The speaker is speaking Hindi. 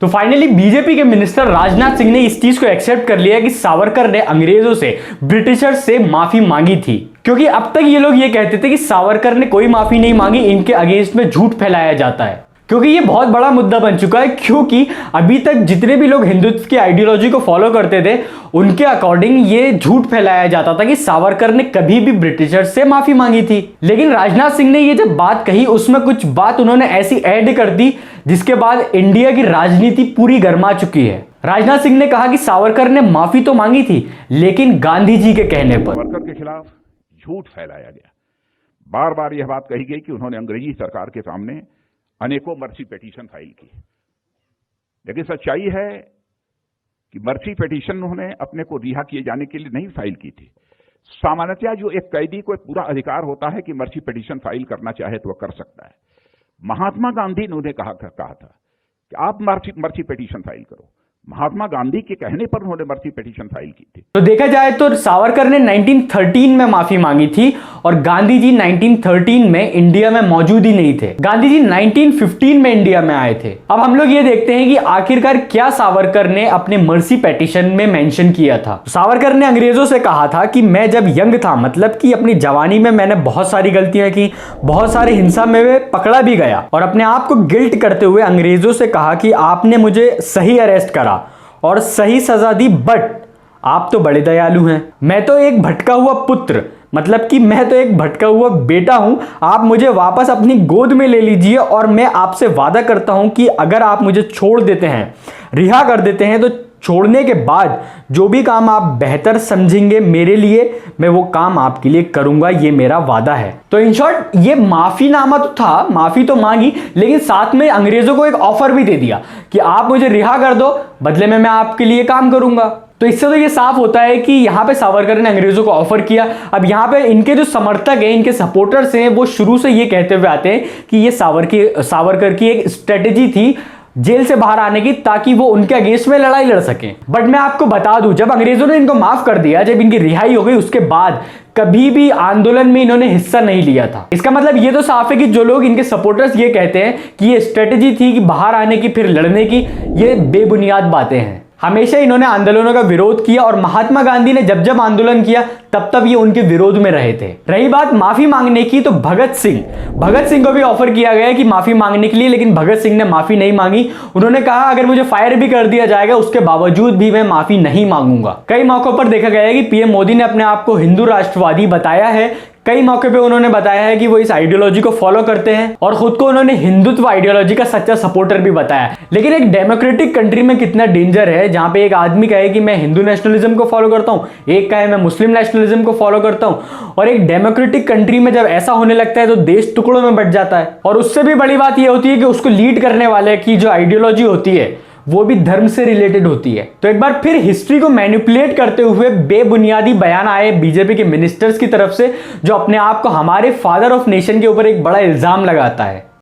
तो फाइनली बीजेपी के मिनिस्टर राजनाथ सिंह ने इस चीज को एक्सेप्ट कर लिया कि सावरकर ने अंग्रेजों से, ब्रिटिशर्स से माफी मांगी थी। क्योंकि अब तक ये लोग ये कहते थे कि सावरकर ने कोई माफी नहीं मांगी, इनके अगेंस्ट में झूठ फैलाया जाता है। क्योंकि ये बहुत बड़ा मुद्दा बन चुका है, क्योंकि अभी तक जितने भी लोग हिंदुत्व की आइडियोलॉजी को फॉलो करते थे उनके अकॉर्डिंग ये झूठ फैलाया जाता था कि सावरकर ने कभी भी ब्रिटिशर से माफी मांगी थी। लेकिन राजनाथ सिंह ने ये जब बात कही उसमें कुछ बात उन्होंने ऐसी ऐड कर दी जिसके बाद इंडिया की राजनीति पूरी गर्मा चुकी है। राजनाथ सिंह ने कहा कि सावरकर ने माफी तो मांगी थी लेकिन गांधी जी के कहने पर। सावरकर के खिलाफ झूठ फैलाया गया। बार बार यह बात कही गई कि उन्होंने अंग्रेजी सरकार के सामने अनेकों मर्सी पिटीशन फाइल की, लेकिन सच्चाई है कि मर्सी पिटीशन उन्होंने अपने को रिहा किए जाने के लिए नहीं फाइल की थी। सामान्यतः जो एक कैदी को एक पूरा अधिकार होता है कि मर्सी पिटीशन फाइल करना चाहे तो वह कर सकता है। महात्मा गांधी ने उन्हें कहा था कि आप मर्सी पिटीशन फाइल करो। महात्मा गांधी के कहने पर उन्होंने मर्सी पिटीशन फाइल की थी। तो देखा जाए तो सावरकर ने 1913 में माफी मांगी थी और गांधी जी 1913 में इंडिया में मौजूद ही नहीं थे। गांधी जी 1915 में इंडिया में आए थे। अब हम लोग ये देखते हैं कि आखिरकार क्या सावरकर ने अपने मर्सी पिटीशन में मेंशन किया था। सावरकर ने अंग्रेजों से कहा था कि मैं जब यंग था, मतलब कि अपनी जवानी में मैंने बहुत सारी गलतियां की, बहुत सारी हिंसा में पकड़ा भी गया और अपने आप को गिल्ट करते हुए अंग्रेजों से कहा कि आपने मुझे सही अरेस्ट करा और सही सजा दी, बट आप तो बड़े दयालु हैं। मैं तो एक भटका हुआ पुत्र, मतलब कि मैं तो एक भटका हुआ बेटा हूं। आप मुझे वापस अपनी गोद में ले लीजिए और मैं आपसे वादा करता हूं कि अगर आप मुझे छोड़ देते हैं, रिहा कर देते हैं, तो छोड़ने के बाद जो भी काम आप बेहतर समझेंगे मेरे लिए, मैं वो काम आपके लिए करूंगा, ये मेरा वादा है। तो इन शॉर्ट ये माफीनामा तो था, माफी तो मांगी, लेकिन साथ में अंग्रेजों को एक ऑफर भी दे दिया कि आप मुझे रिहा कर दो, बदले में मैं आपके लिए काम करूंगा। तो इससे तो ये साफ होता है कि यहाँ पे सावरकर ने अंग्रेजों को ऑफर किया। अब यहाँ पे इनके जो समर्थक हैं, इनके सपोर्टर्स हैं, वो शुरू से ये कहते हुए आते हैं कि ये सावरकर की एक स्ट्रेटेजी थी जेल से बाहर आने की, ताकि वो उनके अगेंस्ट में लड़ाई लड़ सकें। बट मैं आपको बता दूं, जब अंग्रेजों ने इनको माफ कर दिया, जब इनकी रिहाई हो गई, उसके बाद कभी भी आंदोलन में इन्होंने हिस्सा नहीं लिया था। इसका मतलब ये तो साफ है कि जो लोग इनके सपोर्टर्स ये कहते हैं कि ये स्ट्रेटेजी थी कि बाहर आने की फिर लड़ने की, ये बेबुनियाद बातें हैं। हमेशा इन्होंने आंदोलनों का विरोध किया और महात्मा गांधी ने जब जब आंदोलन किया तब तब ये उनके विरोध में रहे थे। रही बात माफी मांगने की, तो भगत सिंह को भी ऑफर किया गया कि माफी मांगने के लिए, लेकिन भगत सिंह ने माफी नहीं मांगी। उन्होंने कहा अगर मुझे फायर भी कर दिया जाएगा उसके बावजूद भी मैं माफी नहीं मांगूंगा। कई मौकों पर देखा गया है कि पीएम मोदी ने अपने आप को हिंदू राष्ट्रवादी बताया है। कई मौके पे उन्होंने बताया है कि वो इस आइडियोलॉजी को फॉलो करते हैं और खुद को उन्होंने हिंदुत्व आइडियोलॉजी का सच्चा सपोर्टर भी बताया। लेकिन एक डेमोक्रेटिक कंट्री में कितना डेंजर है जहां पे एक आदमी कहे कि मैं हिंदू नेशनलिज्म को फॉलो करता हूं, एक कहे मैं मुस्लिम नेशनलिज्म को फॉलो करता हूं। और एक डेमोक्रेटिक कंट्री में जब ऐसा होने लगता है तो देश टुकड़ों में बंट जाता है। और उससे भी बड़ी बात यह होती है कि उसको लीड करने वाले की जो आइडियोलॉजी होती है वो भी धर्म से रिलेटेड होती है। तो एक बार फिर हिस्ट्री को मैनिपुलेट करते हुए बेबुनियादी बयान आए बीजेपी के मिनिस्टर्स की तरफ से, जो अपने आप को हमारे फादर ऑफ नेशन के ऊपर एक बड़ा इल्जाम लगाता है।